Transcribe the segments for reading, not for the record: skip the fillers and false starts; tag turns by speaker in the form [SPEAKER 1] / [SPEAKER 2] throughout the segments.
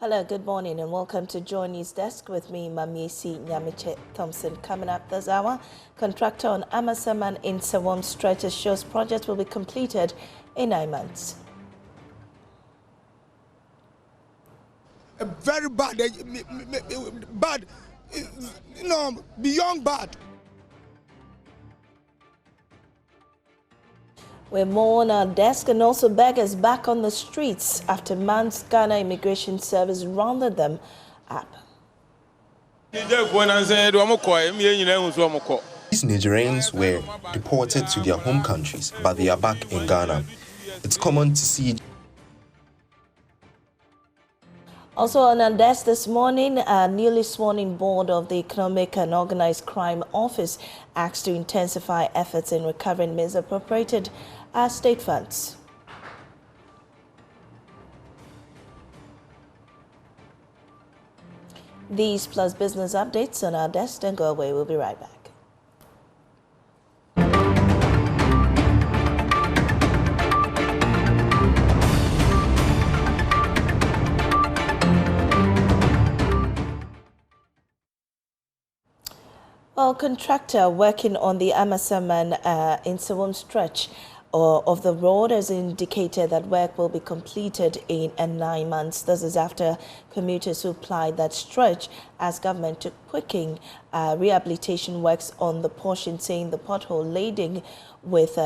[SPEAKER 1] Hello, good morning and welcome to Joy News Desk with me, Mamiesi Nyamiche Thompson. Coming up this hour, contractor on Pokuase-Nsawam stretch shows project will be completed in 9 months.
[SPEAKER 2] Very bad, bad, beyond bad.
[SPEAKER 1] We're more on our desk and also beggars back on the streets after months Ghana Immigration Service rounded them up.
[SPEAKER 3] These Nigerians were deported to their home countries, but they are back in Ghana. It's common to see.
[SPEAKER 1] Also on our desk this morning, a newly sworn-in board of the Economic and Organized Crime Office asked to intensify efforts in recovering misappropriated state funds. These plus business updates on our desk. Don't go away. We'll be right back. Well, contractor working on the Pokuase-Nsawam stretch of the road has indicated that work will be completed in 9 months. This is after commuters who applied that stretch as government took quicken rehabilitation works on the portion, saying the pothole laden with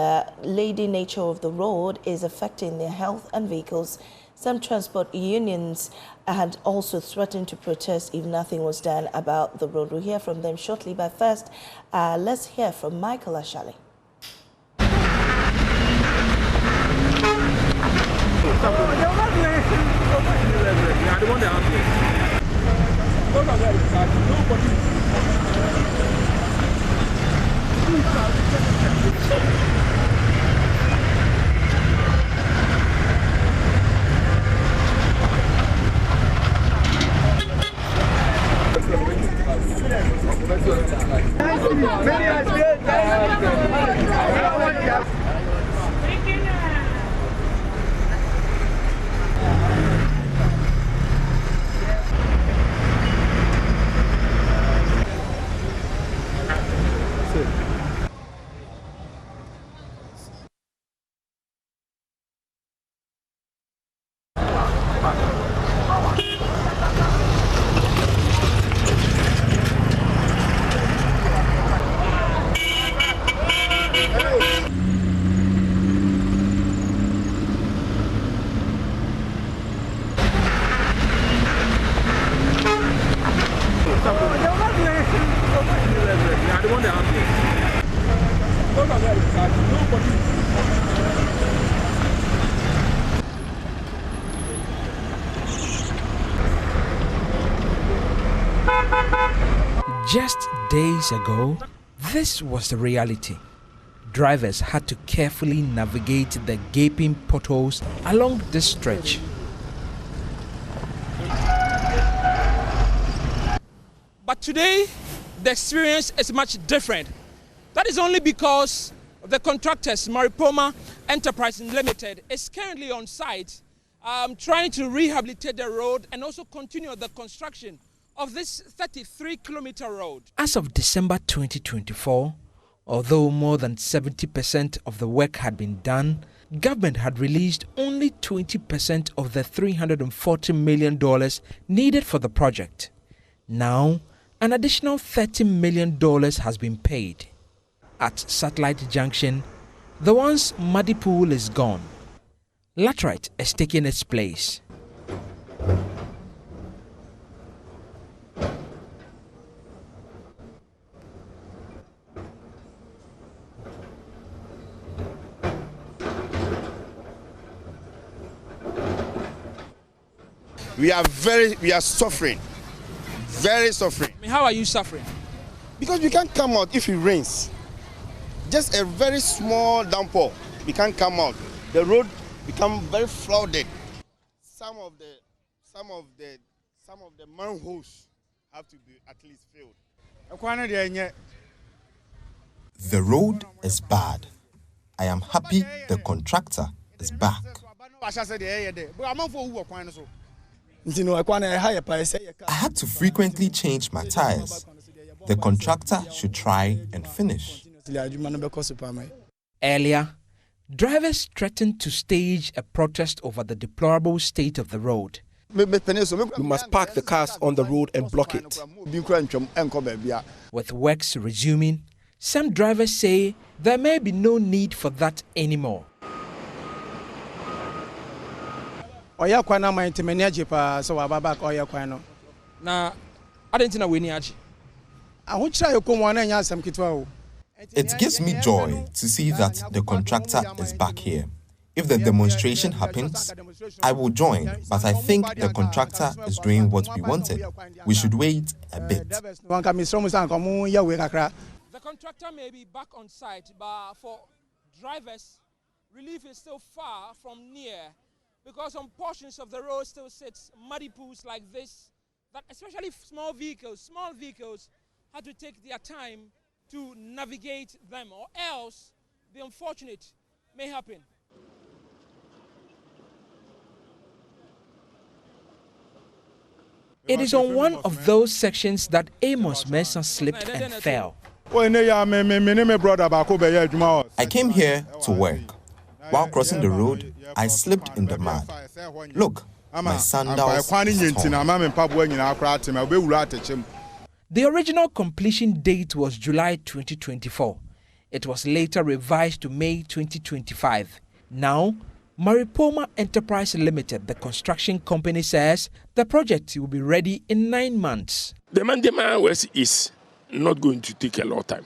[SPEAKER 1] laden nature of the road is affecting their health and vehicles. Some transport unions had also threatened to protest if nothing was done about the road. We'll hear from them shortly, but first, let's hear from Michael Ashali.
[SPEAKER 4] Just days ago, this was the reality. Drivers had to carefully navigate the gaping potholes along this stretch.
[SPEAKER 5] But today, the experience is much different. That is only because the contractors, Maripoma Enterprises Limited, is currently on site trying to rehabilitate the road and also continue the construction of this 33-kilometer road.
[SPEAKER 4] As of December 2024, although more than 70% of the work had been done, government had released only 20% of the $340 million needed for the project. Now, an additional $30 million has been paid. At Satellite Junction, the once muddy pool is gone. Laterite is taking its place.
[SPEAKER 2] We are suffering, very suffering.
[SPEAKER 5] How are you suffering?
[SPEAKER 2] Because we can't come out if it rains. Just a very small downpour, we can't come out. The road become very flooded. Some of the manholes have to be at least filled.
[SPEAKER 3] The road is bad. I am happy the contractor is back. I had to frequently change my tires. The contractor should try and finish.
[SPEAKER 4] Earlier, drivers threatened to stage a protest over the deplorable state of the road.
[SPEAKER 6] We must park the cars on the road and block it.
[SPEAKER 4] With works resuming, some drivers say there may be no need for that anymore.
[SPEAKER 5] Na adentina we ni aji.
[SPEAKER 3] It gives me joy to see that the contractor is back here. If the demonstration happens, I will join, but I think the contractor is doing what we wanted. We should wait a bit.
[SPEAKER 5] The contractor may be back on site, but for drivers, relief is still far from near because on portions of the road still sits muddy pools like this, that especially small vehicles had to take their time to navigate them, or else the unfortunate may happen.
[SPEAKER 4] It is on one of those sections that Amos Mensah slipped and fell.
[SPEAKER 3] I came here to work. While crossing the road, I slipped in the mud. Look, my sandals are torn.
[SPEAKER 4] The original completion date was July 2024. It was later revised to May 2025. Now, Maripoma Enterprise Limited, the construction company, says the project will be ready in 9 months.
[SPEAKER 7] The maintenance is not going to take a lot of time.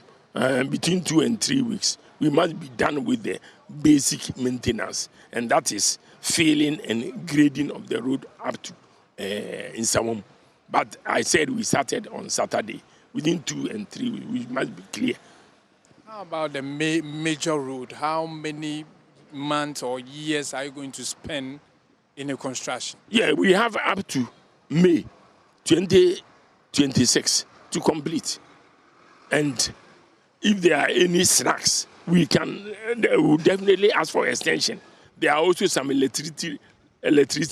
[SPEAKER 7] Between 2 and 3 weeks, we must be done with the basic maintenance, and that is filling and grading of the road up to Nsawam. But I said we started on Saturday. Within 2 and 3 weeks, we must be clear.
[SPEAKER 8] How about the major road? How many months or years are you going to spend in a construction?
[SPEAKER 7] Yeah, we have up to May 2026 to complete. And if there are any snacks, we will definitely ask for extension. There are also some electricity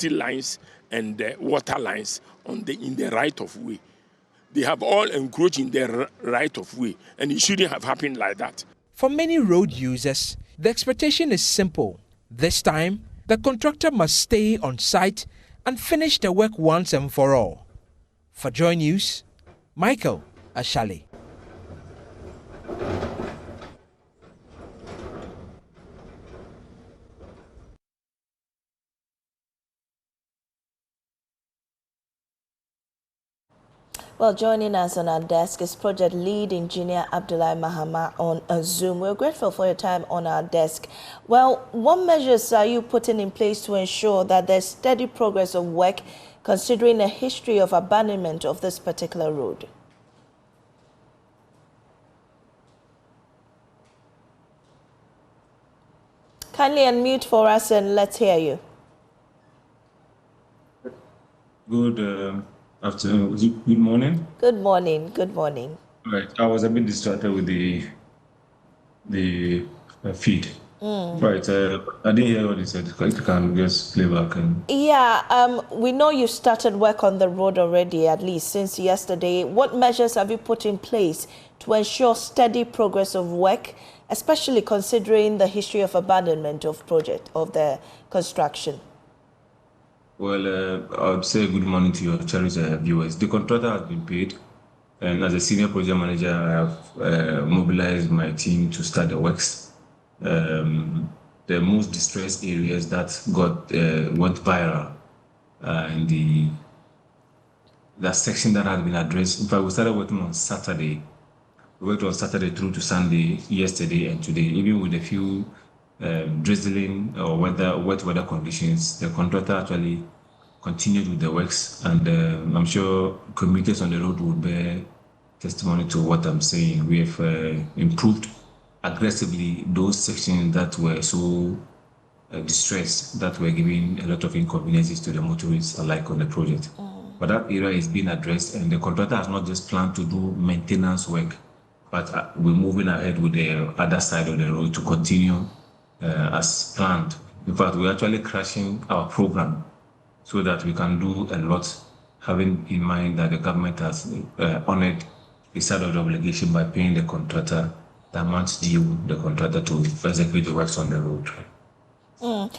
[SPEAKER 7] lines and water lines in the right of way. They have all encroached in their right of way, and it shouldn't have happened like that.
[SPEAKER 4] For many road users, the expectation is simple. This time, the contractor must stay on site and finish the work once and for all. For Joy News, Michael Ashale.
[SPEAKER 1] Well, joining us on our desk is project lead engineer Abdullahi Mahama on Zoom. We're grateful for your time on our desk. Well, what measures are you putting in place to ensure that there's steady progress of work, considering the history of abandonment of this particular road? Kindly unmute for us and let's hear you.
[SPEAKER 9] Good afternoon. Good morning.
[SPEAKER 1] Good morning. Good morning.
[SPEAKER 9] All right. I was a bit distracted with the feed. Right. I didn't hear what you said. You can just play back and.
[SPEAKER 1] Yeah. We know you started work on the road already, at least since yesterday. What measures have you put in place to ensure steady progress of work, especially considering the history of abandonment of the construction?
[SPEAKER 9] Well, I would say good morning to your cherished viewers. The contractor has been paid, and as a senior project manager, I have mobilized my team to start the works. The most distressed areas that went viral in that section that has been addressed. In fact, we started working on Saturday. We worked on Saturday through to Sunday, yesterday and today, even with a few drizzling or wet weather conditions. The contractor actually continued with the works, and I'm sure commuters on the road will bear testimony to what I'm saying. We have improved aggressively those sections that were so distressed, that were giving a lot of inconveniences to the motorists alike on the project. But that area is being addressed, and the contractor has not just planned to do maintenance work, but we're moving ahead with the other side of the road to continue as planned. In fact, we're actually crashing our program so that we can do a lot, having in mind that the government has honored the side of the obligation by paying the contractor the amount due the contractor to execute the works on the road.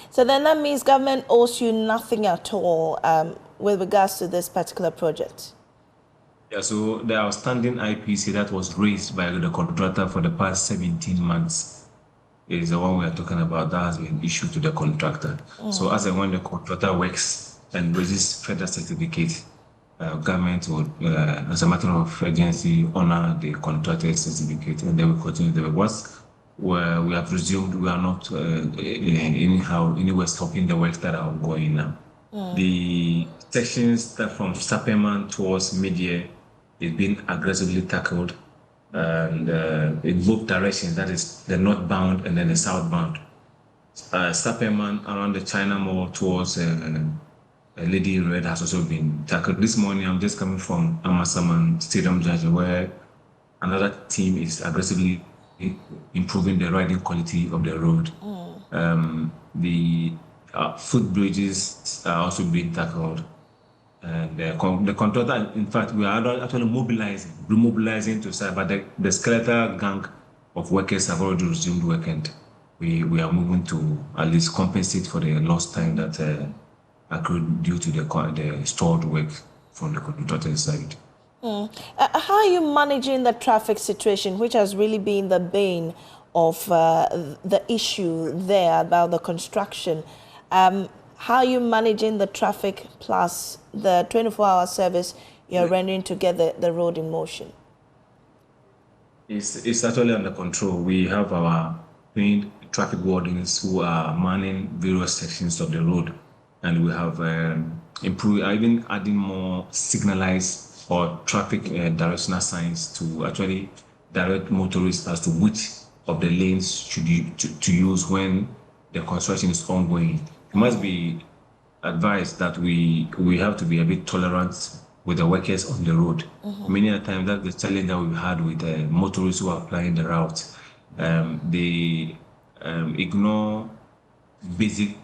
[SPEAKER 1] So then that means government owes you nothing at all with regards to this particular project?
[SPEAKER 9] Yeah, so the outstanding IPC that was raised by the contractor for the past 17 months is the one we are talking about that has been issued to the contractor. So as and when the contractor works and raises further certificate, government would, as a matter of urgency, honor the contractor's certificate, and then we continue the work. Where we have resumed, we are not anywhere stopping the works that are ongoing now. The sections that from Sapperman towards Media is being aggressively tackled, and in both directions, that is the northbound and then the southbound. Sapperman around the China Mall towards Lady Red has also been tackled. This morning, I'm just coming from Amasaman Stadium Judge, where another team is aggressively improving the riding quality of the road. The footbridges are also being tackled. And the contractor, in fact, we are actually remobilizing to side, but the skeletal gang of workers have already resumed work, and we are moving to at least compensate for the lost time that accrued due to the stored work from the contractor's side.
[SPEAKER 1] How are you managing the traffic situation, which has really been the bane of the issue there about the construction? How are you managing the traffic plus the 24-hour service you're rendering to get the road in motion?
[SPEAKER 9] It's actually under control. We have our trained traffic wardens who are manning various sections of the road, and we have improved, even adding more signalized or traffic directional signs to actually direct motorists as to which of the lanes should you to use when the construction is ongoing. It must be advised that we have to be a bit tolerant with the workers on the road. Many a times that's the challenge that we've had with motorists who are applying the route. They ignore basic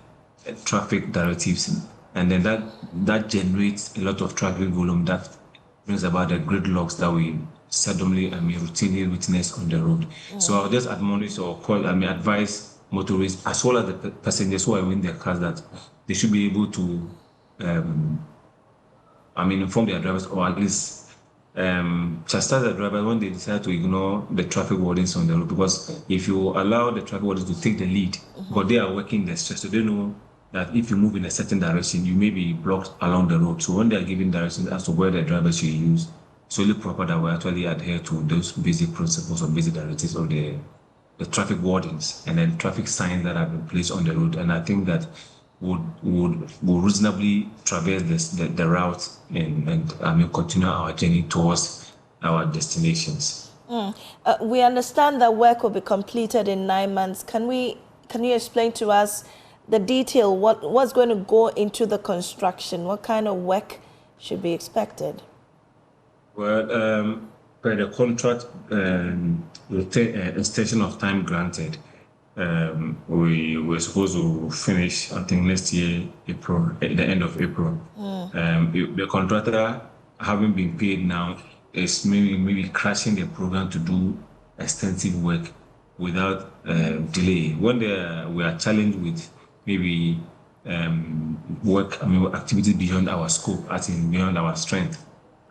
[SPEAKER 9] traffic directives, and then that generates a lot of traffic volume that brings about the gridlocks that we seldomly, routinely witness on the road. So I'll just admonish or advise motorists as well as the passengers who are in their cars that they should be able to, inform their drivers, or at least chastise the drivers when they decide to ignore the traffic wardens on the road. Because if you allow the traffic wardens to take the lead, but they are working the stress, so they know that if you move in a certain direction, you may be blocked along the road. So when they are giving directions as to where the driver should use, it's only proper that we actually adhere to those basic principles or basic directives of the traffic wardens and then traffic signs that have been placed on the road. And I think that would reasonably traverse the route and continue our journey towards our destinations.
[SPEAKER 1] We understand that work will be completed in 9 months. Can you explain to us the detail, what's going to go into the construction? What kind of work should be expected?
[SPEAKER 9] Well, per the contract extension of time granted, we were supposed to finish, I think, next year, April, at the end of April. The contractor, having been paid now, is maybe crashing the program to do extensive work without delay. When we are challenged with maybe activities beyond our scope, as in beyond our strength,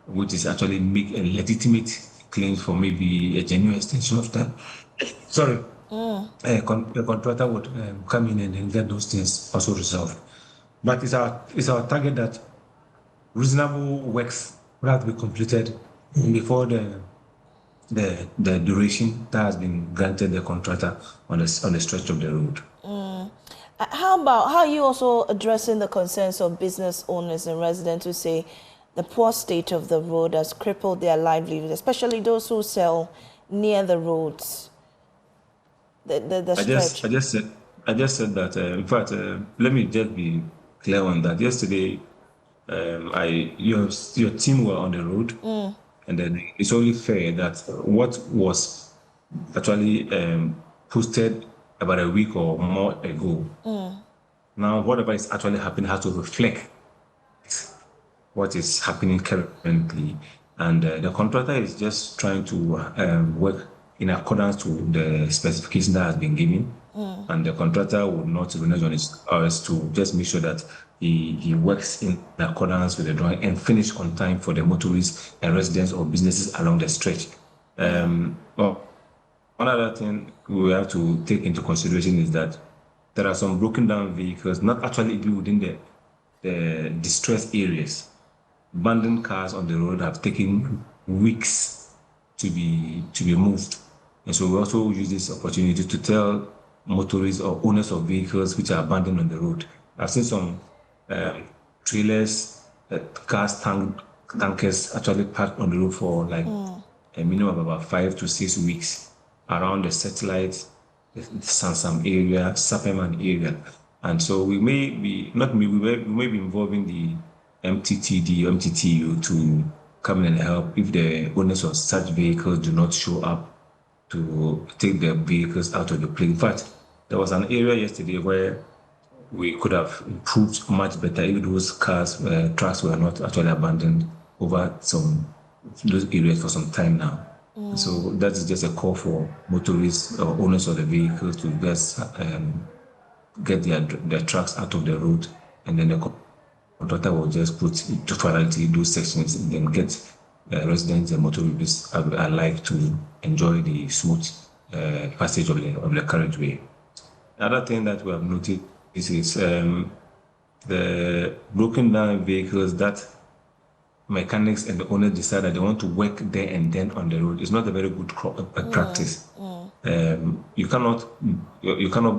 [SPEAKER 9] which is actually make a legitimate claim for maybe a genuine extension of time. Sorry. The contractor would come in and then get those things also resolved. But it's our target that reasonable works will have to be completed before the duration that has been granted the contractor on the stretch of the road.
[SPEAKER 1] How are you also addressing the concerns of business owners and residents who say the poor state of the road has crippled their livelihood, especially those who sell near the roads? The stretch.
[SPEAKER 9] I just said that. In fact, let me just be clear on that. Yesterday, your team were on the road, and then it's only fair that what was actually posted about a week or more ago. Now, whatever is actually happening has to reflect what is happening currently. And the contractor is just trying to work in accordance to the specification that has been given. And the contractor would not renege on his hours to just make sure that he works in accordance with the drawing and finish on time for the motorists and residents or businesses along the stretch. Well, one other thing we have to take into consideration is that there are some broken down vehicles, not actually within the distressed areas. Abandoned cars on the road have taken weeks to be moved. And so we also use this opportunity to tell motorists or owners of vehicles which are abandoned on the road. I've seen some trailers, cars, tankers actually parked on the road for like a minimum of about 5 to 6 weeks around the satellite, the Sansam area, Sapeman area. And so we may be involving the MTTD, MTTU to come in and help if the owners of such vehicles do not show up to take their vehicles out of the place. In fact, there was an area yesterday where we could have improved much better if those cars, trucks were not actually abandoned over those areas for some time now. So that is just a call for motorists or owners of the vehicles to just get their trucks out of the road, and then the contractor will just put into priority those sections and then get residents and motorists alike to enjoy the smooth passage of the carriageway. Another thing that we have noticed is the broken down vehicles that mechanics and the owners decide that they want to work there and then on the road. It's not a very good practice. You cannot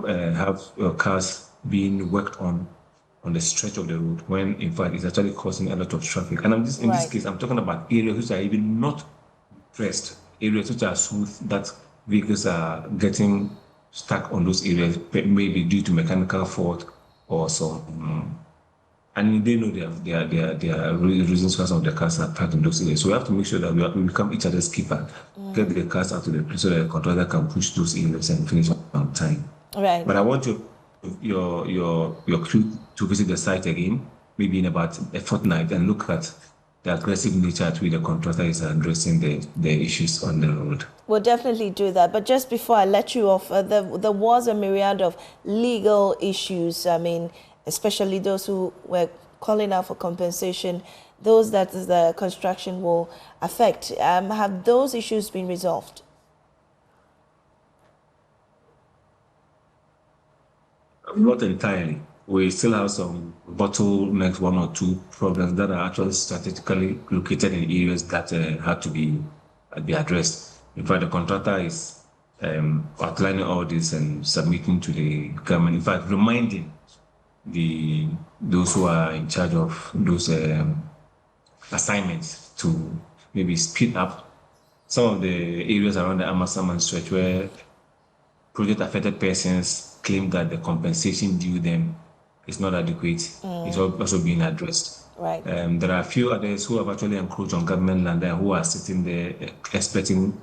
[SPEAKER 9] have your cars being worked on the stretch of the road when in fact it's actually causing a lot of traffic. And in this case, I'm talking about areas which are even not pressed, areas which are smooth, that vehicles are getting stuck on those areas, maybe due to mechanical fault or some. And they know there are reasons why some of the cars are parked in those areas. So we have to make sure that we become each other's keeper, get the cars out of the place so that the contractor can push those areas and finish on time.
[SPEAKER 1] Right.
[SPEAKER 9] But I want your crew to visit the site again, maybe in about a fortnight, and look at the aggressive nature at which the contractor is addressing the issues on the road.
[SPEAKER 1] We'll definitely do that. But just before I let you off, there was a myriad of legal issues. I mean, especially those who were calling out for compensation, those that the construction will affect. Have those issues been resolved?
[SPEAKER 9] Not entirely. We still have some bottlenecks, 1 or 2 problems that are actually strategically located in areas that had to be addressed. In fact, the contractor is outlining all this and submitting to the government. In fact, reminding those who are in charge of those assignments to maybe speed up some of the areas around the Nsawam stretch where project affected persons claim that the compensation due them is not adequate. It's also being addressed.
[SPEAKER 1] Right.
[SPEAKER 9] There are a few others who have actually encroached on government land and who are sitting there expecting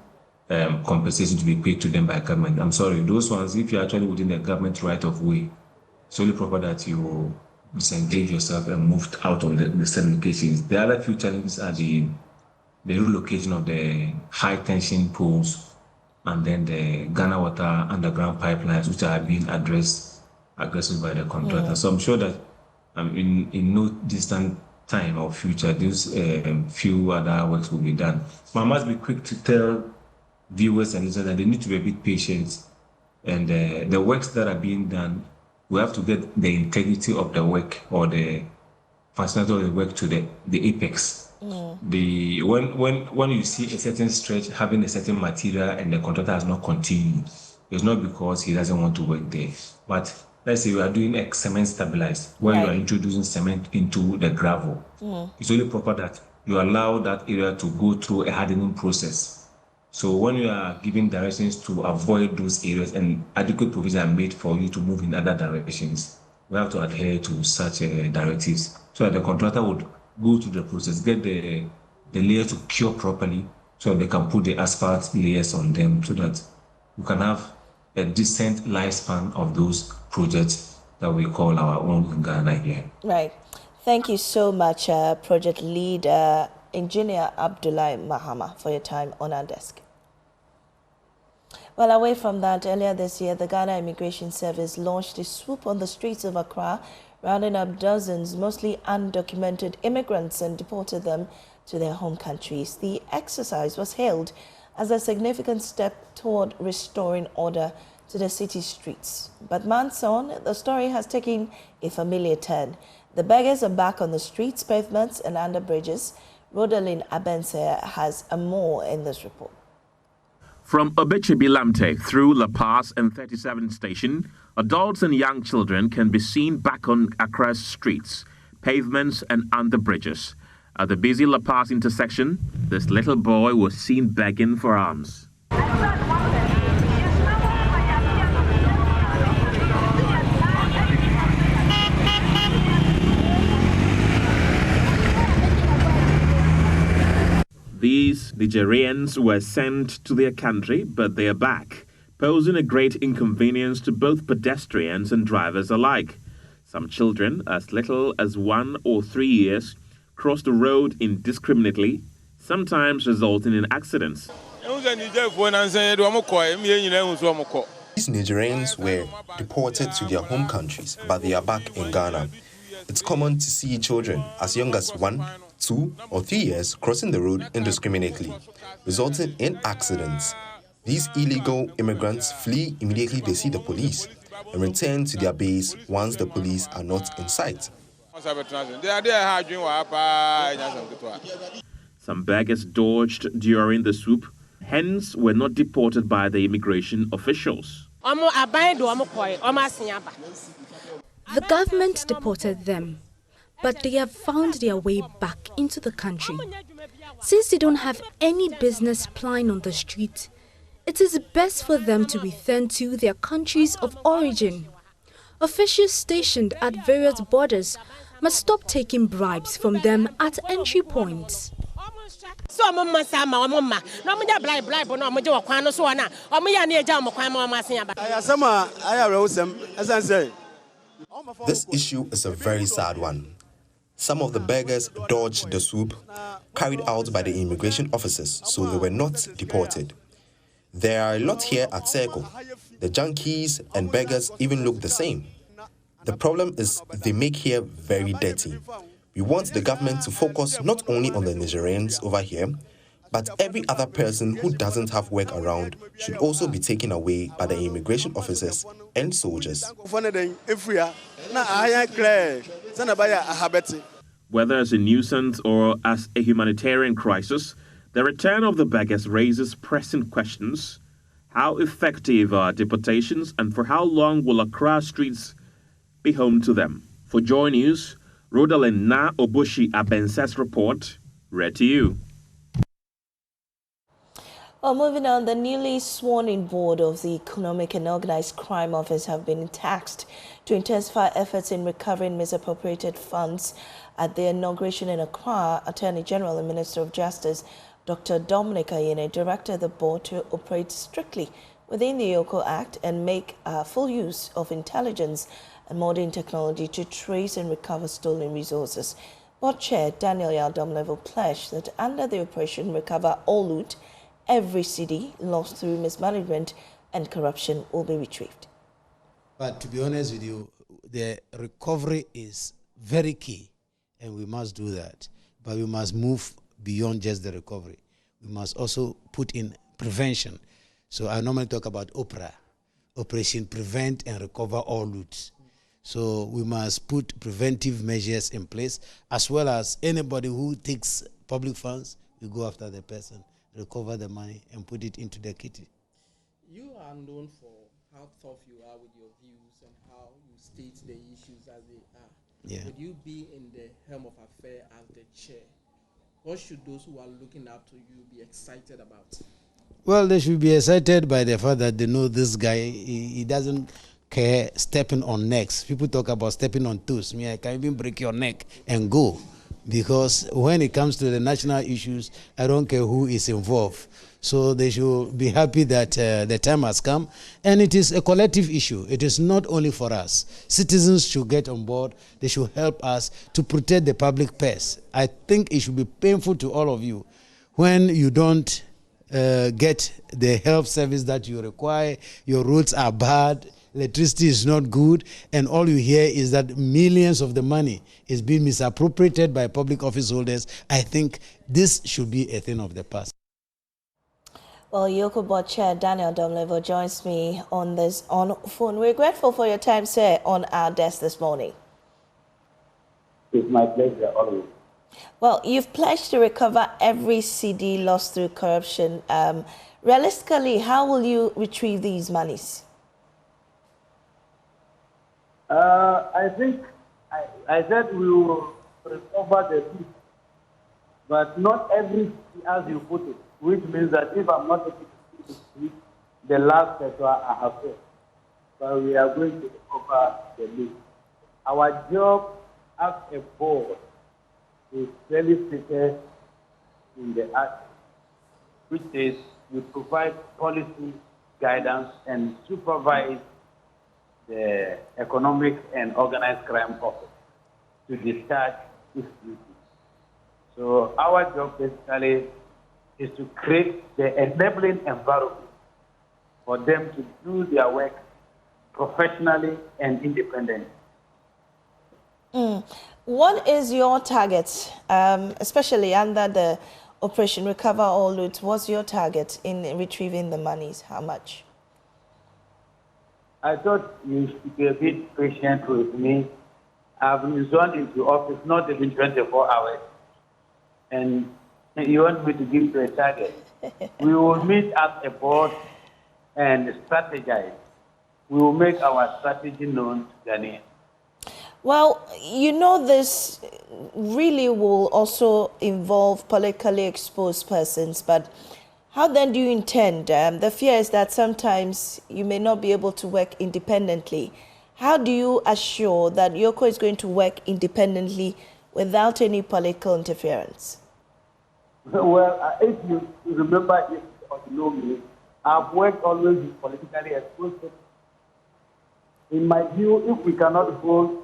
[SPEAKER 9] compensation to be paid to them by government. I'm sorry, those ones, if you're actually within the government right of way, it's only proper that you disengage yourself and move out of the said locations. The other few challenges are the relocation of the high tension poles and then the Ghana water underground pipelines, which are being addressed aggressively by the contractor. So I'm sure that in no distant time or future, these few other works will be done. But I must be quick to tell viewers and listeners that they need to be a bit patient. And the works that are being done, we have to get the integrity of the work or the functionality of the work to the apex. When you see a certain stretch having a certain material and the contractor has not continued, it's not because he doesn't want to work there. But let's say we are doing a cement stabilized, where you are introducing cement into the gravel. It's only proper that you allow that area to go through a hardening process. So when you are giving directions to avoid those areas and adequate provisions are made for you to move in other directions, we have to adhere to such directives so that the contractor would go through the process, get the layer to cure properly so that they can put the asphalt layers on them so that we can have a decent lifespan of those projects that we call our own in Ghana here.
[SPEAKER 1] Right. Thank you so much, Project Lead Engineer Abdullah Mahama, for your time on our desk. Well, away from that, earlier this year, the Ghana Immigration Service launched a swoop on the streets of Accra, rounding up dozens, mostly undocumented immigrants, and deported them to their home countries. The exercise was hailed as a significant step toward restoring order to the city streets. But months on, the story has taken a familiar turn. The beggars are back on the streets, pavements, and under bridges. Rodalyn Abense has more in this report.
[SPEAKER 10] From Obeche-Bilamte through La Paz and 37th Station, adults and young children can be seen back on Accra's streets, pavements, and under bridges. At the busy La Paz intersection, this little boy was seen begging for alms. These Nigerians were sent to their country, but they are back, posing a great inconvenience to both pedestrians and drivers alike. Some children, as little as 1 or 3 years, cross the road indiscriminately, sometimes resulting in accidents.
[SPEAKER 3] These Nigerians were deported to their home countries, but they are back in Ghana. It's common to see children as young as 1, 2, or 3 years crossing the road indiscriminately, resulting in accidents. These illegal immigrants flee immediately they see the police and return to their base once the police are not in sight.
[SPEAKER 10] Some beggars dodged during the swoop, hence were not deported by the immigration officials.
[SPEAKER 11] The government deported them, but they have found their way back into the country. Since they don't have any business plying on the street, it is best for them to return to their countries of origin. Officials stationed at various borders must stop taking bribes from them at entry points.
[SPEAKER 3] This issue is a very sad one. Some of the beggars dodged the swoop carried out by the immigration officers, so they were not deported. There are a lot here at Circle. The junkies and beggars even look the same. The problem is they make here very dirty. We want the government to focus not only on the Nigerians over here, but every other person who doesn't have work around should also be taken away by the immigration officers and soldiers.
[SPEAKER 10] Whether as a nuisance or as a humanitarian crisis, the return of the beggars raises pressing questions. How effective are deportations, and for how long will Accra streets be home to them? For Joy News, Rodalyn Abense's report, read to you.
[SPEAKER 1] Well, moving on, the newly sworn-in board of the Economic and Organized Crime Office have been tasked to intensify efforts in recovering misappropriated funds. At the inauguration in Accra, Attorney General and Minister of Justice Dr. Dominic Ayine directed the board to operate strictly within the EOCO Act and make full use of intelligence and modern technology to trace and recover stolen resources. Board Chair Daniel Yadomlevo pledged that under the operation Recover All Loot, every cedi lost through mismanagement and corruption will be retrieved.
[SPEAKER 12] But to be honest with you, the recovery is very key, and we must do that. But we must move beyond just the recovery. We must also put in prevention. So I normally talk about Operation Prevent and Recover All Loot. So we must put preventive measures in place, as well as anybody who takes public funds, we go after the person, recover the money, and put it into the kitty.
[SPEAKER 5] You are known for how tough you are with your views and how you state the issues as they are.
[SPEAKER 12] Yeah.
[SPEAKER 5] Would you be in the helm of affair as the chair? What should those who are looking up to you be excited about?
[SPEAKER 12] Well, they should be excited by the fact that they know this guy, he doesn't care stepping on necks. People talk about stepping on toes. Me, I can even break your neck and go. because when it comes to the national issues, I don't care who is involved. So they should be happy that the time has come, and it is a collective issue. It is not only for us. Citizens should get on board. They should help us to protect the public purse. I think it should be painful to all of you when you don't get the health service that you require, your roads are bad, electricity is not good, and all you hear is that millions of the money is being misappropriated by public office holders. I think this should be a thing of the past.
[SPEAKER 1] Well, EOCO Board Chair Daniel Domlevo joins me on phone. We're grateful for your time, sir, on our desk this morning.
[SPEAKER 13] It's my pleasure, always.
[SPEAKER 1] Well, you've pledged to recover every CD lost through corruption. Realistically, how will you retrieve these monies?
[SPEAKER 13] I think I said we will recover the fee, but not every fee as you put it, which means that if I'm not able to see the last sector I have said, but we are going to recover the list. Our job as a board is clearly stated in the act, which is we provide policy guidance and supervise the Economic and Organized Crime Office to discharge its duty. So our job basically is to create the enabling environment for them to do their work professionally and independently.
[SPEAKER 1] What is your target, especially under the Operation Recover All Loot? What's your target in retrieving the monies? How much?
[SPEAKER 13] I thought you should be a bit patient with me. I've been sworn into office not even 24 hours, and you want me to give you a target. We will meet as a board and strategize. We will make our strategy known to Ghanaians.
[SPEAKER 1] Well, you know, this really will also involve politically exposed persons, but how then do you intend? The fear is that sometimes you may not be able to work independently. How do you assure that EOCO is going to work independently without any political interference?
[SPEAKER 13] Well, if you remember, if you know me, I've worked always with politically exposed people. In my view, if we cannot hold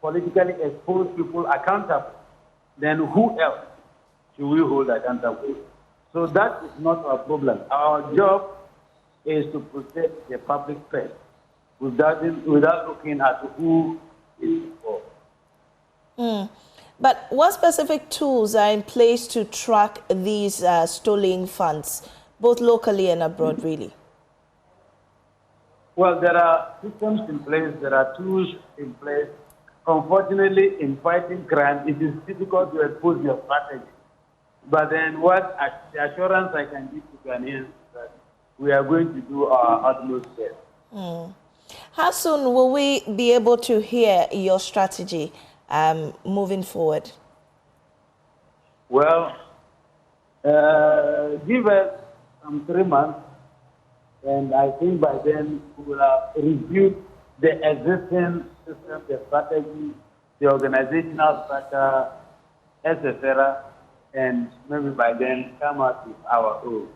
[SPEAKER 13] politically exposed people accountable, then who else should we hold accountable? So that is not our problem. Our job is to protect the public purse without looking at who is involved.
[SPEAKER 1] But what specific tools are in place to track these stolen funds, both locally and abroad, really?
[SPEAKER 13] Well, there are systems in place, there are tools in place. Unfortunately, in fighting crime, it is difficult to expose your strategy. But then what the assurance I can give to Ghanaians is that we are going to do our utmost best.
[SPEAKER 1] How soon will we be able to hear your strategy moving forward?
[SPEAKER 13] Well, give us 3 months, and I think by then we will have reviewed the existing system, the strategy, the organizational structure, etc., and maybe by then come out with our own.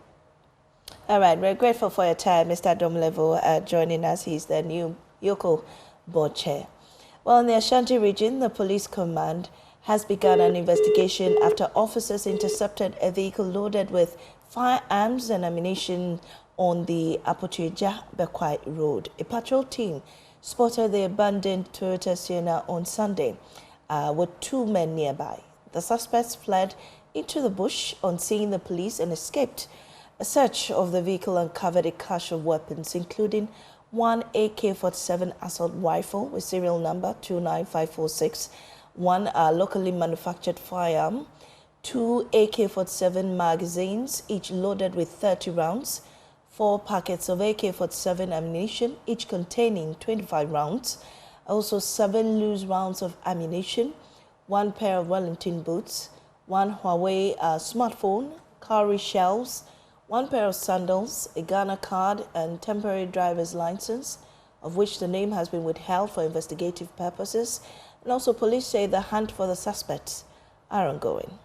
[SPEAKER 1] All right, we're grateful for your time, Mr. Domlevo, joining us. He's the new EOCO board chair. Well, in the Ashanti region, the police command has begun an investigation after officers intercepted a vehicle loaded with firearms and ammunition on the Apotueja-Bekwai Road. A patrol team spotted the abandoned Toyota Sienna on Sunday with 2 men nearby. The suspects fled into the bush on seeing the police and escaped. A search of the vehicle uncovered a cache of weapons, including 1 AK-47 assault rifle with serial number 29546, 1 locally manufactured firearm, 2 AK-47 magazines, each loaded with 30 rounds, 4 packets of AK-47 ammunition, each containing 25 rounds, also 7 loose rounds of ammunition, 1 pair of Wellington boots, 1 Huawei smartphone, cowrie shells, 1 pair of sandals, a Ghana card and temporary driver's license, of which the name has been withheld for investigative purposes. And also police say the hunt for the suspects are ongoing.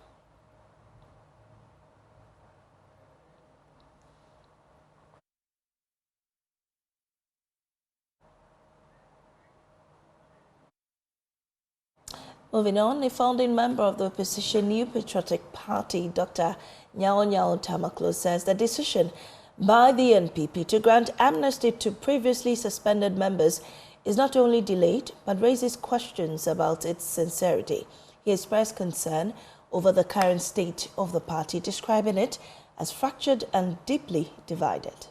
[SPEAKER 1] Moving on, a founding member of the opposition New Patriotic Party, Dr. Nyao Tamaklo, says the decision by the NPP to grant amnesty to previously suspended members is not only delayed, but raises questions about its sincerity. He expressed concern over the current state of the party, describing it as fractured and deeply divided.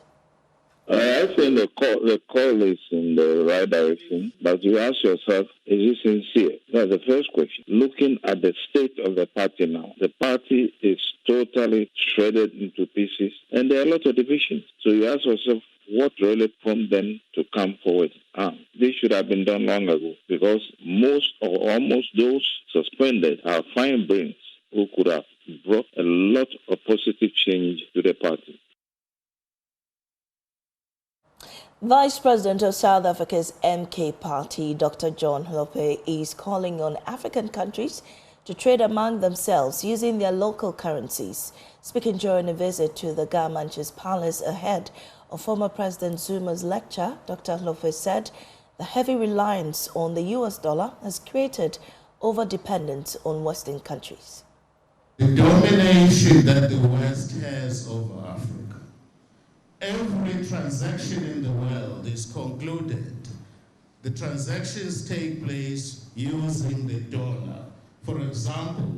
[SPEAKER 14] I think the call is in the right direction, but you ask yourself, is it sincere? That's the first question. Looking at the state of the party now, the party is totally shredded into pieces, and there are a lot of divisions. So you ask yourself, what really prompted them to come forward? This should have been done long ago, because most or almost those suspended are fine brains who could have brought a lot of positive change to the party.
[SPEAKER 1] Vice President of South Africa's MK Party, Dr. John Lope, is calling on African countries to trade among themselves using their local currencies. Speaking during a visit to the Garmanches Palace ahead of former President Zuma's lecture, Dr. Lope said the heavy reliance on the US dollar has created over-dependence on Western countries.
[SPEAKER 15] The domination that the West has over Africa. Every transaction in the world is concluded. The transactions take place using the dollar. For example,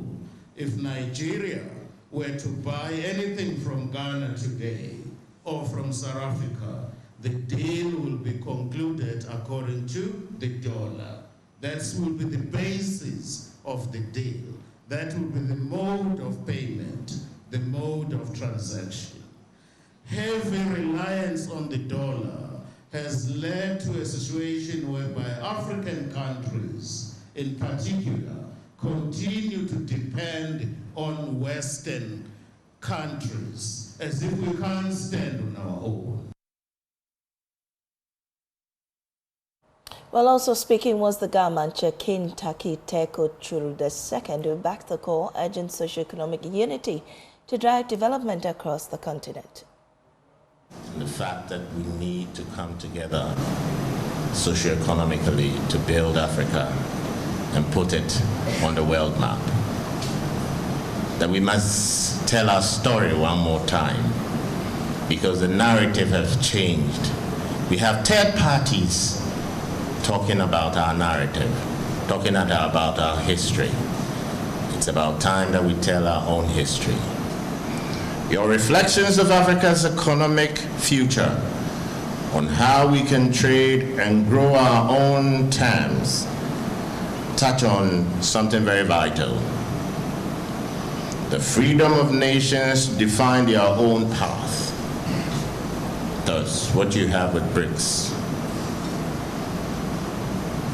[SPEAKER 15] if Nigeria were to buy anything from Ghana today or from South Africa, the deal will be concluded according to the dollar. That will be the basis of the deal. That will be the mode of payment, the mode of transaction. Heavy reliance on the dollar has led to a situation whereby African countries, in particular, continue to depend on Western countries as if we can't stand on our own.
[SPEAKER 1] While also speaking was the Garmanche Kintaki Teko Churu II, who backed the call, urging socio-economic unity to drive development across the continent.
[SPEAKER 16] The fact that we need to come together socio-economically to build Africa and put it on the world map. That we must tell our story one more time, because the narrative has changed. We have third parties talking about our narrative, talking about our history. It's about time that we tell our own history. Your reflections of Africa's economic future on how we can trade and grow our own terms touch on something very vital. The freedom of nations to define their own path. Thus, what you have with BRICS.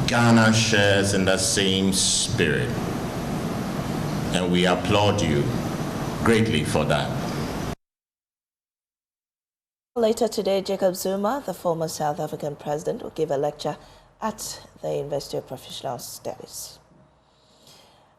[SPEAKER 16] Ghana shares in the same spirit, and we applaud you greatly for that.
[SPEAKER 1] Later today, Jacob Zuma, the former South African president, will give a lecture at the University of Professional Studies.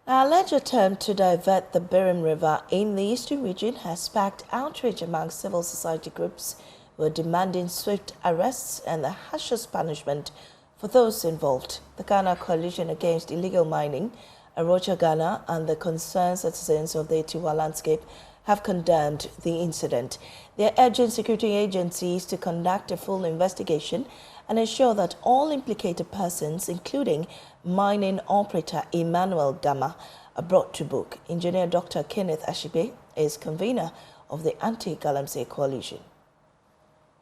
[SPEAKER 1] Now, alleged attempt to divert the Birim River in the eastern region has sparked outrage among civil society groups who are demanding swift arrests and the harshest punishment for those involved. The Ghana Coalition Against Illegal Mining, Arocha Ghana, and the concerned citizens of the Itiwa landscape have condemned the incident. They are urging security agencies to conduct a full investigation and ensure that all implicated persons, including mining operator Emmanuel Gama, are brought to book. Engineer Dr. Kenneth Ashibe is convener of the Anti-Galamsey Coalition.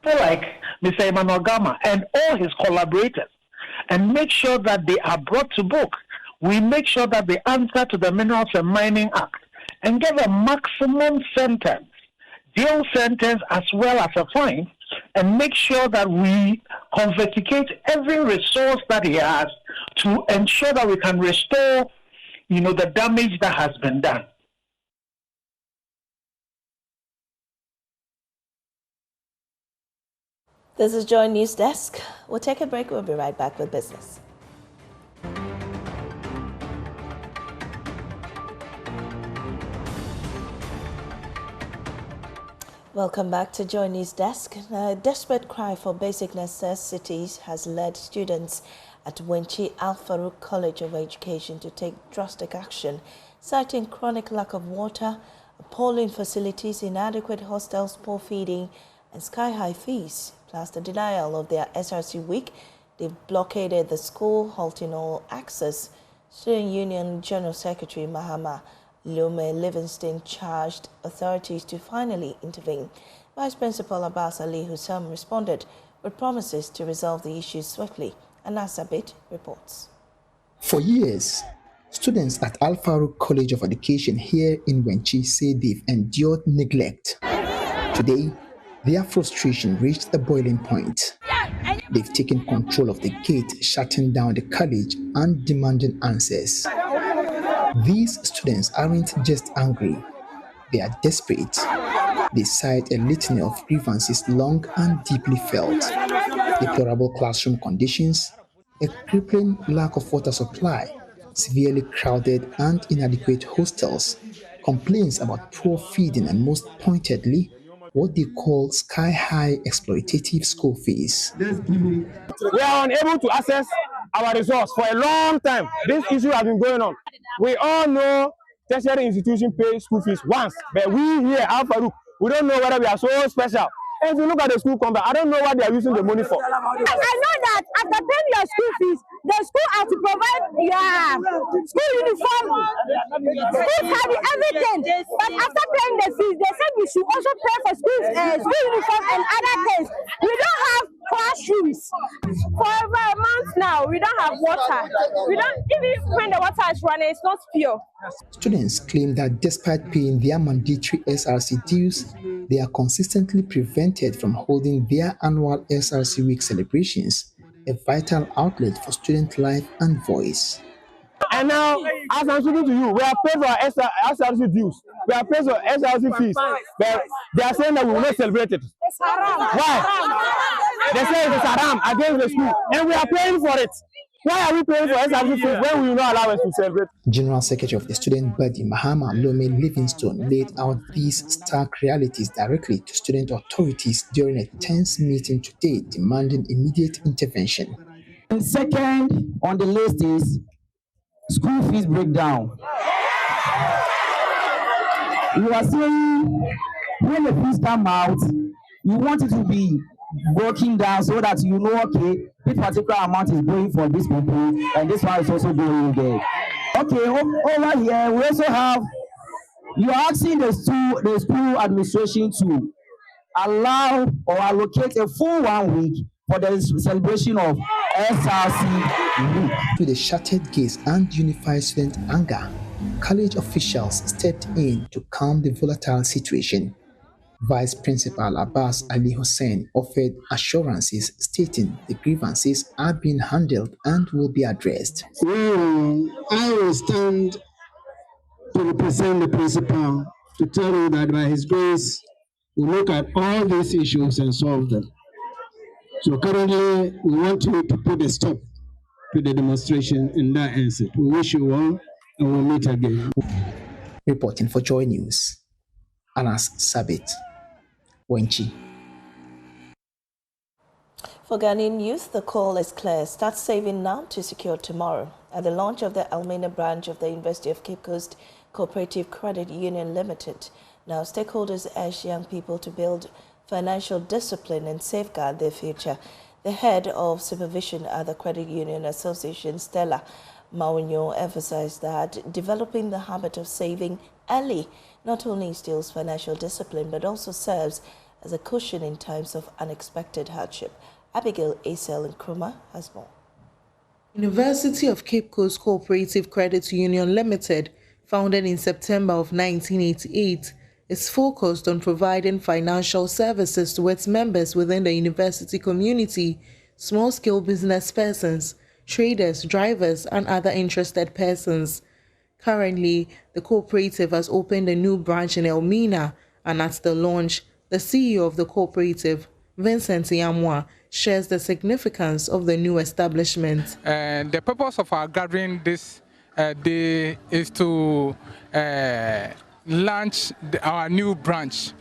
[SPEAKER 17] Like Mr. Emmanuel Gama and all his collaborators, and make sure that they are brought to book. We make sure that they answer to the Minerals and Mining Act and give a maximum sentence, jail sentence as well as a fine, and make sure that we confiscate every resource that he has to ensure that we can restore, the damage that has been done.
[SPEAKER 1] This is Joy News Desk. We'll take a break. We'll be right back with business. Welcome back to Joy News Desk. A desperate cry for basic necessities has led students at Wenchi Al-Farouk College of Education to take drastic action, citing chronic lack of water, appalling facilities, inadequate hostels, poor feeding, and sky-high fees, plus the denial of their SRC week. They've blockaded the school, halting all access. Student Union General Secretary Mahama Lume Livingston charged authorities to finally intervene. Vice Principal Abbas Ali Hussam responded with promises to resolve the issues swiftly. Anas Abid reports.
[SPEAKER 18] For years, students at Al-Farouk College of Education here in Wenchi say they've endured neglect. Today, their frustration reached the boiling point. They've taken control of the gate, shutting down the college and demanding answers. These students aren't just angry, they are desperate. They cite a litany of grievances long and deeply felt. Deplorable classroom conditions, a crippling lack of water supply, severely crowded and inadequate hostels, complaints about poor feeding, and most pointedly, what they call sky-high exploitative school fees.
[SPEAKER 19] We are unable to access our resource for a long time. This issue has been going on. We all know tertiary institutions pay school fees once, but we here at Al-Farouk, we don't know whether we are so special. And if you look at the school complex, I don't know what they are using the money for.
[SPEAKER 20] I know that after paying your school fees, the school has to provide your school uniform. Schools have everything, but after paying the fees, they said we should also pay for school uniform and other things. We don't have classrooms. For over a month now, we don't have water. We don't, even when the water is running, it's not pure.
[SPEAKER 18] Students claim that despite paying their mandatory SRC dues, they are consistently prevented from holding their annual SRC week celebrations, a vital outlet for student life and voice.
[SPEAKER 19] And now, as I'm speaking to you, we have paid for our SRC dues. We have paid for SRC fees. But they are saying that we will not celebrate it. Why? They say it's haram against the school. And we are paying for it. Why are we paying for SRC fees when we will not allow us to celebrate?
[SPEAKER 18] General Secretary of the student body, Mahama Lume Livingstone, laid out these stark realities directly to student authorities during a tense meeting today, demanding immediate intervention.
[SPEAKER 21] And second on the list is school fees breakdown. You are saying when the fees come out, you want it to be broken down so that you know, okay, this particular amount is going for this people and this one is also going there. Okay, over here we also have, you are asking the school administration to allow or allocate a full 1 week for the celebration of SRC week.
[SPEAKER 18] To the shattered gates and unified student anger, college officials stepped in to calm the volatile situation. Vice Principal Abbas Ali Hussein offered assurances stating the grievances are being handled and will be addressed.
[SPEAKER 22] I will stand to represent the principal to tell you that by his grace, we look at all these issues and solve them. So currently, we want you to put a stop to the demonstration in that answer. We wish you well, and we'll meet again.
[SPEAKER 18] Reporting for Joy News, Anas Sabit, Wenchi.
[SPEAKER 1] For Ghanaian youth, the call is clear. Start saving now to secure tomorrow. At the launch of the Elmina branch of the University of Cape Coast Cooperative Credit Union Limited, now stakeholders urge young people to build financial discipline and safeguard their future. The head of supervision at the Credit Union Association, Stella Mawinyo, emphasized that developing the habit of saving early not only instills financial discipline but also serves as a cushion in times of unexpected hardship. Abigail Acel Nkrumah has more.
[SPEAKER 23] University of Cape Coast Cooperative Credit Union Limited, founded in September of 1988, is focused on providing financial services to its members within the university community, small-scale business persons, traders, drivers, and other interested persons. Currently, the cooperative has opened a new branch in Elmina, and at the launch, the CEO of the cooperative, Vincent Yamwa, shares the significance of the new establishment.
[SPEAKER 8] The purpose of our gathering this day is to launch our new branch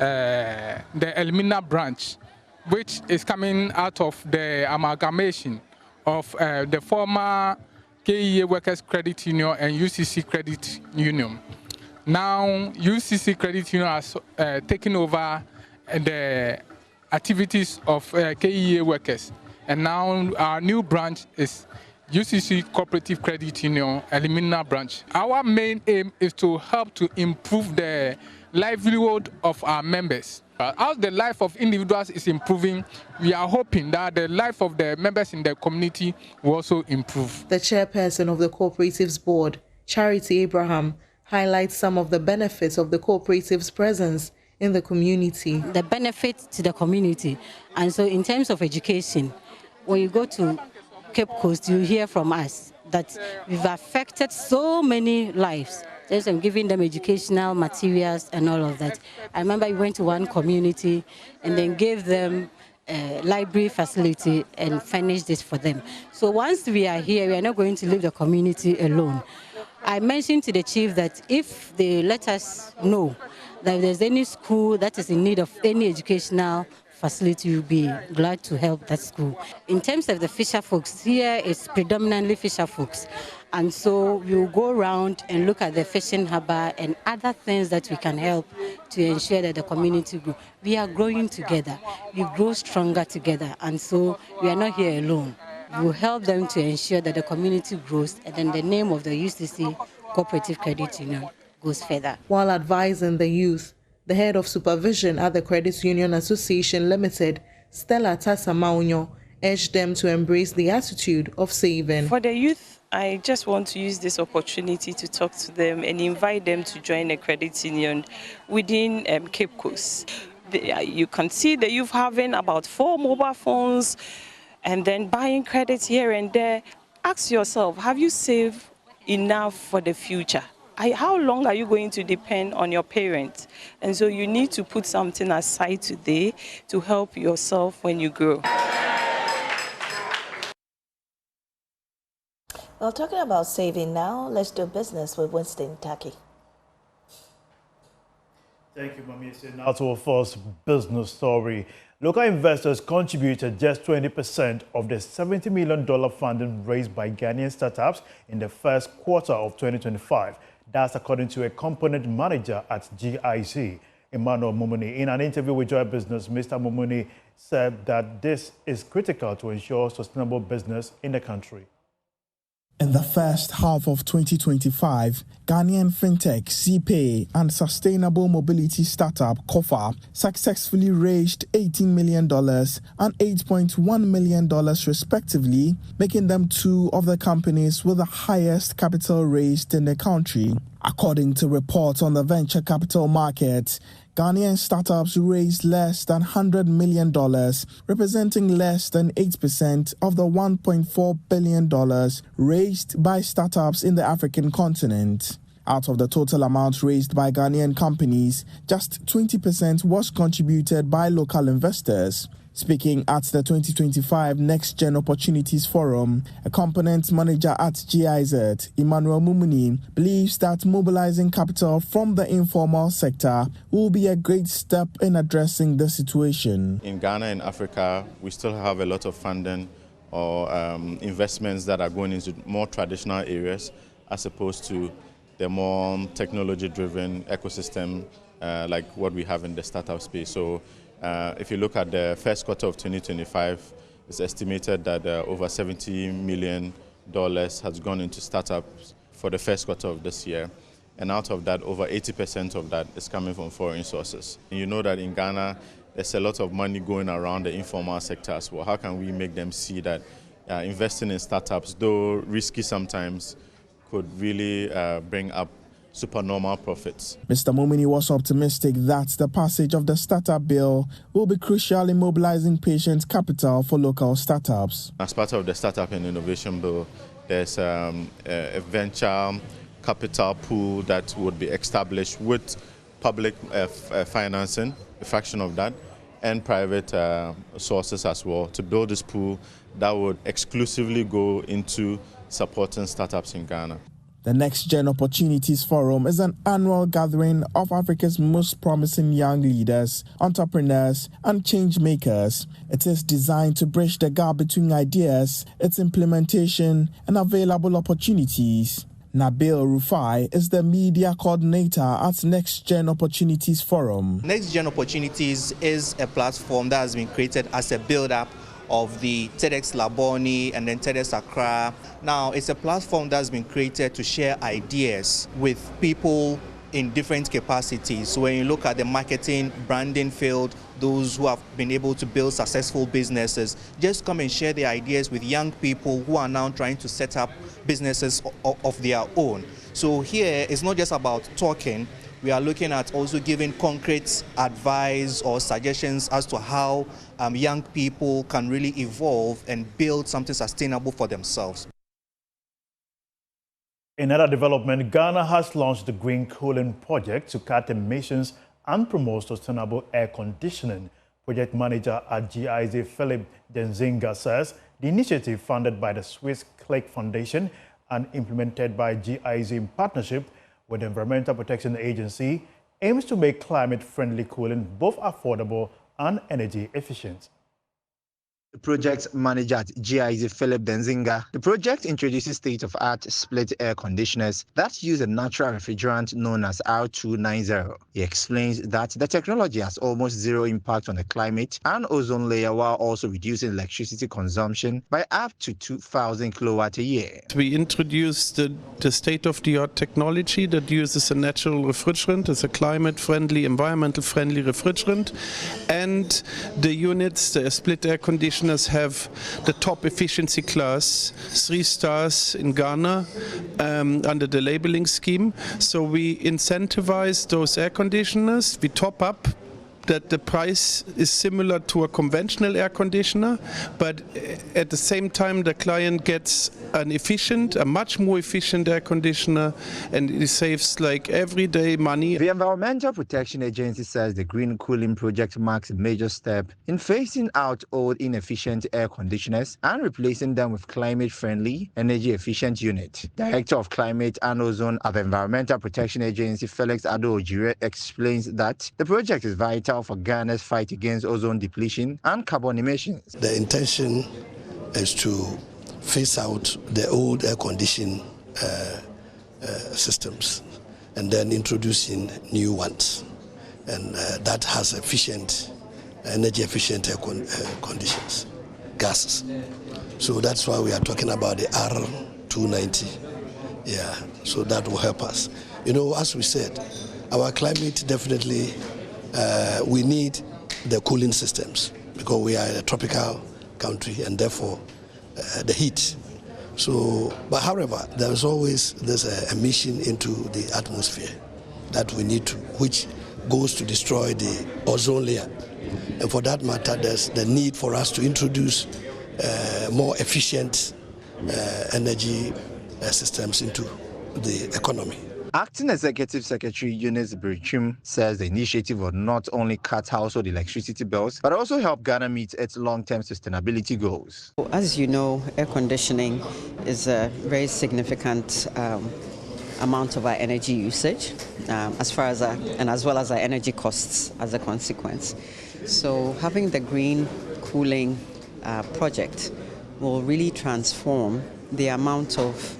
[SPEAKER 8] the Elimina branch, which is coming out of the amalgamation of the former KEA Workers Credit Union and UCC Credit Union. Now, UCC Credit Union has taken over the activities of KEA workers, and now our new branch is UCC Cooperative Credit Union Elimina branch. Our main aim is to help to improve the livelihood of our members. As the life of individuals is improving, we are hoping that the life of the members in the community will also improve.
[SPEAKER 23] The chairperson of the cooperative's board, Charity Abraham, highlights some of the benefits of the cooperative's presence in the community.
[SPEAKER 2] The benefits to the community. And so in terms of education, when you go to Cape Coast, you hear from us that we've affected so many lives. Just giving them educational materials and all of that. I remember we went to one community and then gave them a library facility and furnished this for them. So once we are here, we are not going to leave the community alone. I mentioned to the chief that if they let us know that if there's any school that is in need of any educational facility, we'll be glad to help that school. In terms of the fisher folks, here it's predominantly fisher folks. And so we'll go around and look at the fishing harbor and other things that we can help to ensure that the community grows. We are growing together. We grow stronger together. And so we are not here alone. We will help them to ensure that the community grows, and then the name of the UCC Cooperative Credit Union goes further.
[SPEAKER 23] While advising the youth, the head of supervision at the Credit Union Association Limited, Stella Tasamaunyo, urged them to embrace the attitude of saving.
[SPEAKER 6] For the youth, I just want to use this opportunity to talk to them and invite them to join a credit union within Cape Coast. You can see the youth having about 4 mobile phones and then buying credits here and there. Ask yourself, have you saved enough for the future? How long are you going to depend on your parents? And so you need to put something aside today to help yourself when you grow.
[SPEAKER 1] Well, talking about saving now, let's do business with Winston Taki.
[SPEAKER 7] Thank you, Mami. Now to our first business story. Local investors contributed just 20% of the $70 million funding raised by Ghanaian startups in the first quarter of 2025. That's according to a component manager at GIZ, Emmanuel Mumuni. In an interview with Joy Business, Mr. Mumuni said that this is critical to ensure sustainable business in the country.
[SPEAKER 24] In the first half of 2025, Ghanaian fintech CPay and sustainable mobility startup Kofa successfully raised $18 million and $8.1 million respectively, making them 2 of the companies with the highest capital raised in the country. According to reports on the venture capital market, Ghanaian startups raised less than $100 million, representing less than 8% of the $1.4 billion raised by startups in the African continent. Out of the total amount raised by Ghanaian companies, just 20% was contributed by local investors. Speaking at the 2025 Next Gen Opportunities Forum, a component manager at GIZ, Emmanuel Mumuni, believes that mobilizing capital from the informal sector will be a great step in addressing the situation.
[SPEAKER 25] In Ghana and Africa, we still have a lot of funding or investments that are going into more traditional areas as opposed to the more technology-driven ecosystem like what we have in the startup space. So if you look at the first quarter of 2025, it's estimated that over $70 million has gone into startups for the first quarter of this year. And out of that, over 80% of that is coming from foreign sources. And you know that in Ghana, there's a lot of money going around the informal sector as well. How can we make them see that investing in startups, though risky sometimes, could really bring up supernormal profits?
[SPEAKER 24] Mr. Mumini was optimistic that the passage of the startup bill will be crucial in mobilizing patient capital for local startups.
[SPEAKER 25] As part of the Startup and Innovation Bill, there's a venture capital pool that would be established with public financing, a fraction of that, and private sources as well, to build this pool that would exclusively go into supporting startups in Ghana.
[SPEAKER 24] The Next Gen Opportunities Forum is an annual gathering of Africa's most promising young leaders, entrepreneurs, and change makers. It is designed to bridge the gap between ideas, its implementation, and available opportunities. Nabil Rufai is the media coordinator at Next Gen Opportunities Forum.
[SPEAKER 3] Next Gen Opportunities is a platform that has been created as a build-up of the TEDx Laboni and then TEDx Accra. Now, it's a platform that's been created to share ideas with people in different capacities. So when you look at the marketing, branding field, those who have been able to build successful businesses, just come and share their ideas with young people who are now trying to set up businesses of their own. So here, it's not just about talking. We are looking at also giving concrete advice or suggestions as to how young people can really evolve and build something sustainable for themselves.
[SPEAKER 7] In other development, Ghana has launched the Green Cooling Project to cut emissions and promote sustainable air conditioning. Project manager at GIZ, Philip Denzinga, says the initiative, funded by the Swiss Click Foundation and implemented by GIZ in partnership with the Environmental Protection Agency, aims to make climate-friendly cooling both affordable and energy efficient.
[SPEAKER 4] The project manager at GIZ, Philip Denzinga. The project introduces state-of-art split air conditioners that use a natural refrigerant known as R290. He explains that the technology has almost zero impact on the climate and ozone layer, while also reducing electricity consumption by up to 2,000 kilowatt a year.
[SPEAKER 9] We introduced the state-of-the-art technology that uses a natural refrigerant as a climate-friendly, environmental-friendly refrigerant, and the units, the split air conditioners, have the top efficiency class, 3 stars in Ghana under the labeling scheme. So we incentivize those air conditioners. We top up that the price is similar to a conventional air conditioner, but at the same time the client gets a much more efficient air conditioner, and it saves like everyday money.
[SPEAKER 4] The Environmental Protection Agency says the Green Cooling Project marks a major step in phasing out old inefficient air conditioners and replacing them with climate-friendly, energy-efficient units. Director of Climate and Ozone at the Environmental Protection Agency, Felix Ado-Ojire, explains that the project is vital for Ghana's fight against ozone depletion and carbon emissions.
[SPEAKER 10] The intention is to phase out the old air conditioning systems and then introducing new ones, and that has energy efficient air conditions, gases. So that's why we are talking about the R290. Yeah, so that will help us. You know, as we said, our climate definitely, we need the cooling systems because we are in a tropical country, and therefore the heat. So, but however, there's an emission into the atmosphere that we need to, which goes to destroy the ozone layer. And for that matter, there's the need for us to introduce more efficient energy systems into the economy.
[SPEAKER 4] Acting Executive Secretary Eunice Birim says the initiative will not only cut household electricity bills, but also help Ghana meet its long-term sustainability goals.
[SPEAKER 11] As you know, air conditioning is a very significant amount of our energy usage, as well as our energy costs as a consequence. So having the green cooling project will really transform the amount of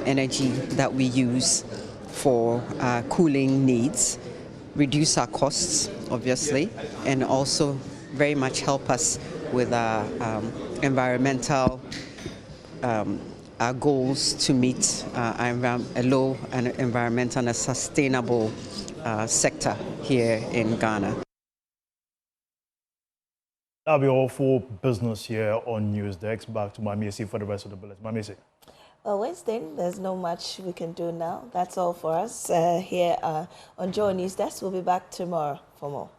[SPEAKER 11] energy that we use for cooling needs, reduce our costs, obviously, and also very much help us with our environmental our goals to meet a low and environmental and a sustainable sector here in Ghana.
[SPEAKER 7] That'll be all for business here on Newsdesk. Back to Mamiesi for the rest of the bulletin. Mamiesi.
[SPEAKER 1] Well, Winston, there's no much we can do now. That's all for us here on Joy News Desk. We'll be back tomorrow for more.